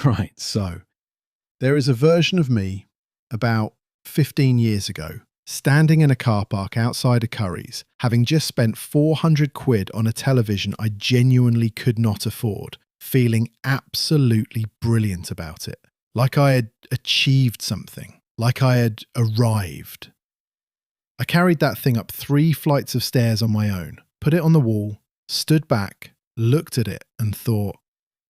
Right, so there is a version of me about 15 years ago, standing in a car park outside a Curry's, having just spent 400 quid on a television I genuinely could not afford, feeling absolutely brilliant about it. Like I had achieved something, like I had arrived. I carried that thing up 3 flights of stairs on my own, put it on the wall, stood back, looked at it and thought,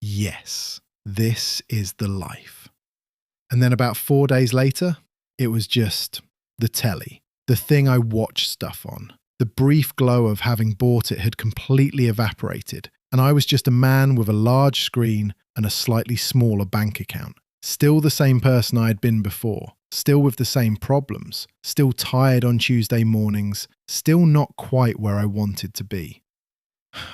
yes, this is the life. And then about 4 days later, it was just the telly, the thing I watched stuff on. The brief glow of having bought it had completely evaporated, and I was just a man with a large screen and a slightly smaller bank account. Still the same person I had been before, still with the same problems, still tired on Tuesday mornings, still not quite where I wanted to be.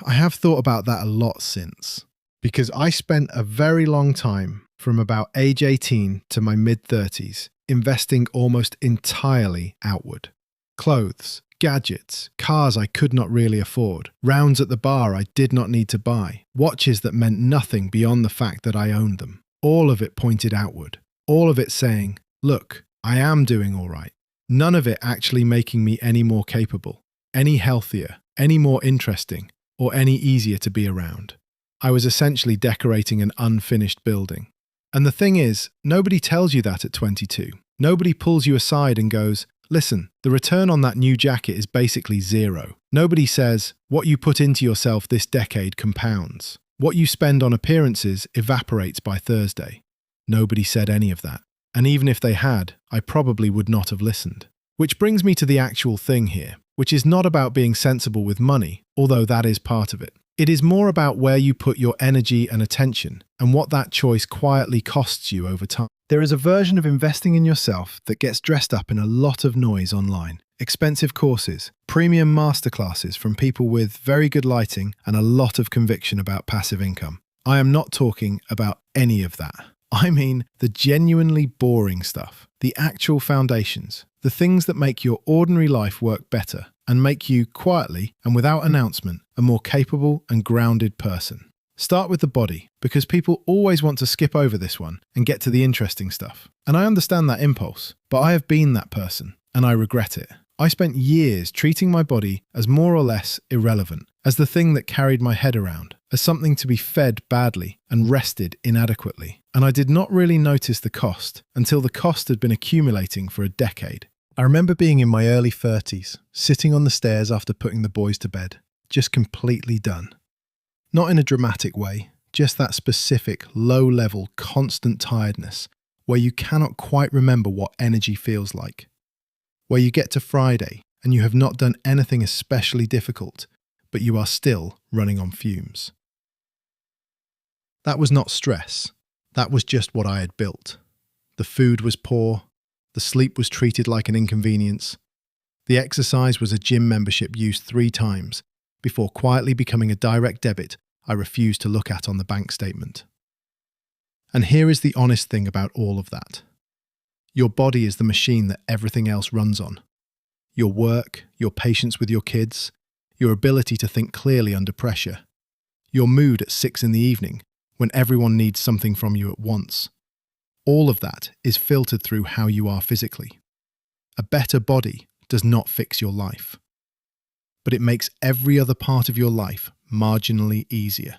I have thought about that a lot since, because I spent a very long time, from about age 18 to my mid-30s, investing almost entirely outward. Clothes, gadgets, cars I could not really afford, rounds at the bar I did not need to buy, watches that meant nothing beyond the fact that I owned them. All of it pointed outward. All of it saying, look, I am doing all right. None of it actually making me any more capable, any healthier, any more interesting, or any easier to be around. I was essentially decorating an unfinished building. And the thing is, nobody tells you that at 22. Nobody pulls you aside and goes, listen, the return on that new jacket is basically zero. Nobody says, what you put into yourself this decade compounds. What you spend on appearances evaporates by Thursday. Nobody said any of that. And even if they had, I probably would not have listened. Which brings me to the actual thing here, which is not about being sensible with money, although that is part of it. It is more about where you put your energy and attention and what that choice quietly costs you over time. There is a version of investing in yourself that gets dressed up in a lot of noise online. Expensive courses, premium masterclasses from people with very good lighting and a lot of conviction about passive income. I am not talking about any of that. I mean the genuinely boring stuff, the actual foundations, the things that make your ordinary life work better and make you quietly and without announcement a more capable and grounded person. Start with the body, because people always want to skip over this one and get to the interesting stuff. And I understand that impulse, but I have been that person and I regret it. I spent years treating my body as more or less irrelevant, as the thing that carried my head around, as something to be fed badly and rested inadequately. And I did not really notice the cost until the cost had been accumulating for a decade. I remember being in my early 30s, sitting on the stairs after putting the boys to bed, just completely done. Not in a dramatic way, just that specific, low-level, constant tiredness where you cannot quite remember what energy feels like. Where you get to Friday and you have not done anything especially difficult, but you are still running on fumes. That was not stress. That was just what I had built. The food was poor. The sleep was treated like an inconvenience. The exercise was a gym membership used 3 times before quietly becoming a direct debit I refused to look at on the bank statement. And here is the honest thing about all of that. Your body is the machine that everything else runs on. Your work, your patience with your kids, your ability to think clearly under pressure, your mood at 6 in the evening when everyone needs something from you at once. All of that is filtered through how you are physically. A better body does not fix your life, but it makes every other part of your life marginally easier.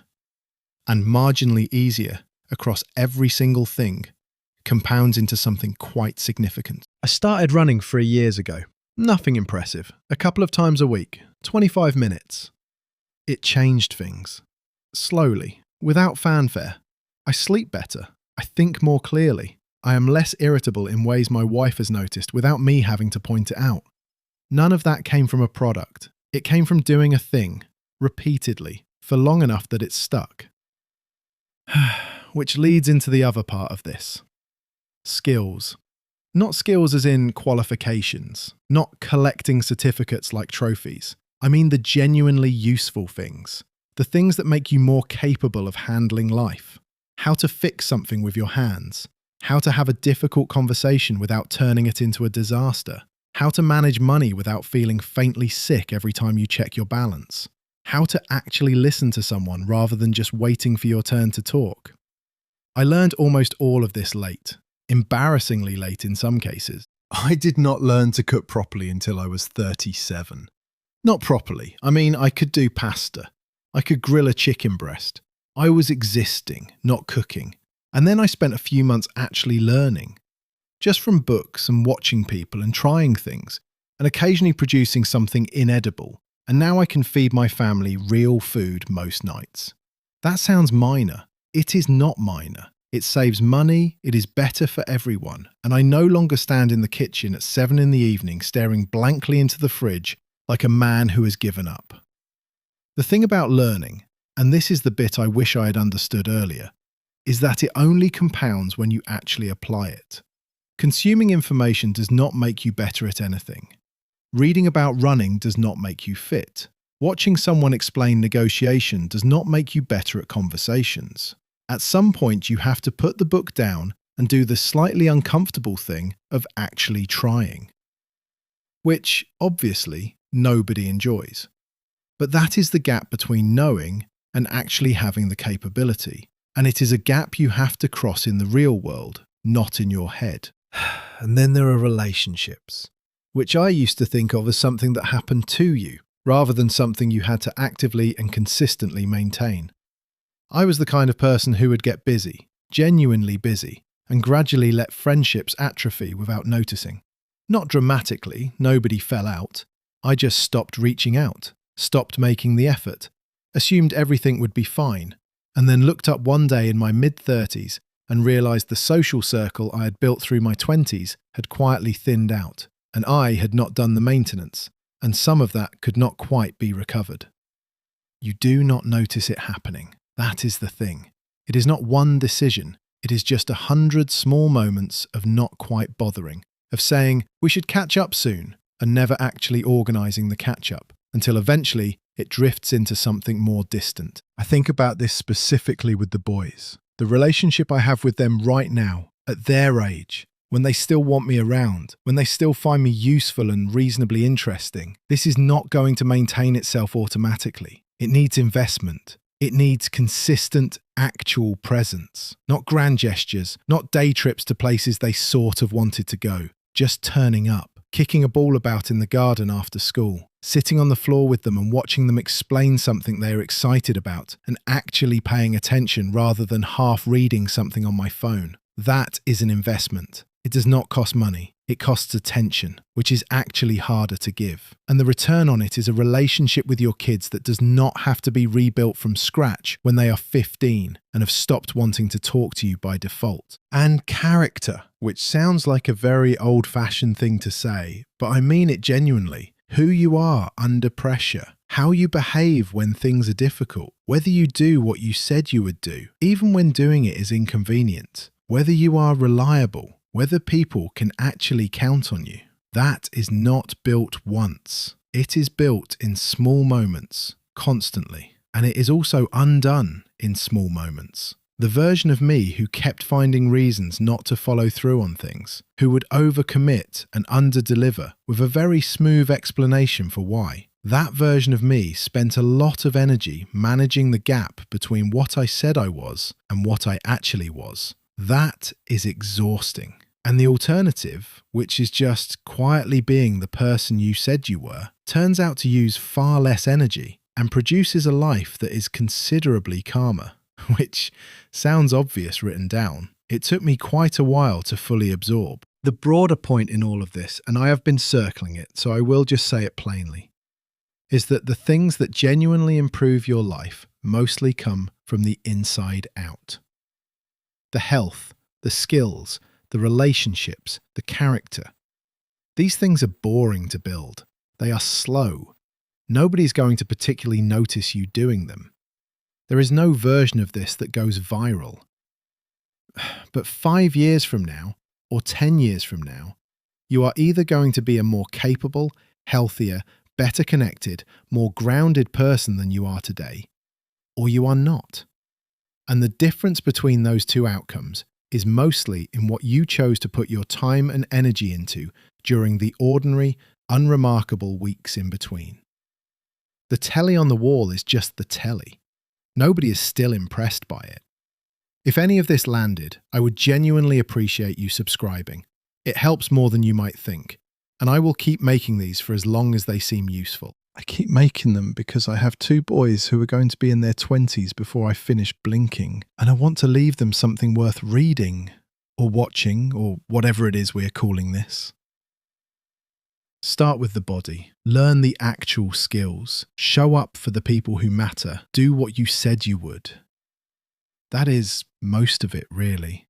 And marginally easier across every single thing compounds into something quite significant. I started running 3 years ago. Nothing impressive. A couple of times a week, 25 minutes. It changed things. Slowly, without fanfare. I sleep better. I think more clearly. I am less irritable in ways my wife has noticed without me having to point it out. None of that came from a product. It came from doing a thing, repeatedly, for long enough that it stuck. Which leads into the other part of this. Skills. Not skills as in qualifications, not collecting certificates like trophies. I mean the genuinely useful things. The things that make you more capable of handling life. How to fix something with your hands. How to have a difficult conversation without turning it into a disaster. How to manage money without feeling faintly sick every time you check your balance. How to actually listen to someone rather than just waiting for your turn to talk. I learned almost all of this late, embarrassingly late in some cases. I did not learn to cook properly until I was 37. Not properly. I mean, I could do pasta. I could grill a chicken breast. I was existing, not cooking. And then I spent a few months actually learning. Just from books and watching people and trying things, and occasionally producing something inedible. And now I can feed my family real food most nights. That sounds minor. It is not minor. It saves money, it is better for everyone, and I no longer stand in the kitchen at 7 in the evening staring blankly into the fridge like a man who has given up. The thing about learning, and this is the bit I wish I had understood earlier, is that it only compounds when you actually apply it. Consuming information does not make you better at anything. Reading about running does not make you fit. Watching someone explain negotiation does not make you better at conversations. At some point, you have to put the book down and do the slightly uncomfortable thing of actually trying. Which, obviously, nobody enjoys. But that is the gap between knowing and actually having the capability. And it is a gap you have to cross in the real world, not in your head. And then there are relationships, which I used to think of as something that happened to you, rather than something you had to actively and consistently maintain. I was the kind of person who would get busy, genuinely busy, and gradually let friendships atrophy without noticing. Not dramatically, nobody fell out. I just stopped reaching out, stopped making the effort, assumed everything would be fine, and then looked up one day in my mid-30s and realised the social circle I had built through my 20s had quietly thinned out, and I had not done the maintenance, and some of that could not quite be recovered. You do not notice it happening. That is the thing. It is not one decision. It is just 100 small moments of not quite bothering, of saying, we should catch up soon, and never actually organising the catch-up, until eventually it drifts into something more distant. I think about this specifically with the boys. The relationship I have with them right now, at their age, when they still want me around, when they still find me useful and reasonably interesting, this is not going to maintain itself automatically. It needs investment. It needs consistent, actual presence. Not grand gestures, not day trips to places they sort of wanted to go. Just turning up, kicking a ball about in the garden after school, sitting on the floor with them and watching them explain something they are excited about and actually paying attention rather than half reading something on my phone. That is an investment. It does not cost money. It costs attention, which is actually harder to give. And the return on it is a relationship with your kids that does not have to be rebuilt from scratch when they are 15 and have stopped wanting to talk to you by default. And character, which sounds like a very old-fashioned thing to say, but I mean it genuinely. Who you are under pressure, how you behave when things are difficult, whether you do what you said you would do, even when doing it is inconvenient, whether you are reliable, whether people can actually count on you. That is not built once. It is built in small moments, constantly. And it is also undone in small moments. The version of me who kept finding reasons not to follow through on things, who would overcommit and underdeliver with a very smooth explanation for why. That version of me spent a lot of energy managing the gap between what I said I was and what I actually was. That is exhausting. And the alternative, which is just quietly being the person you said you were, turns out to use far less energy and produces a life that is considerably calmer, which sounds obvious written down. It took me quite a while to fully absorb. The broader point in all of this, and I have been circling it, so I will just say it plainly, is that the things that genuinely improve your life mostly come from the inside out. The health, the skills, the relationships, the character. These things are boring to build. They are slow. Nobody's going to particularly notice you doing them. There is no version of this that goes viral. But 5 years from now, or 10 years from now, you are either going to be a more capable, healthier, better connected, more grounded person than you are today, or you are not. And the difference between those two outcomes is mostly in what you chose to put your time and energy into during the ordinary, unremarkable weeks in between. The telly on the wall is just the telly. Nobody is still impressed by it. If any of this landed, I would genuinely appreciate you subscribing. It helps more than you might think, and I will keep making these for as long as they seem useful. I keep making them because I have 2 boys who are going to be in their 20s before I finish blinking, and I want to leave them something worth reading, or watching, or whatever it is we're calling this. Start with the body. Learn the actual skills. Show up for the people who matter. Do what you said you would. That is most of it, really.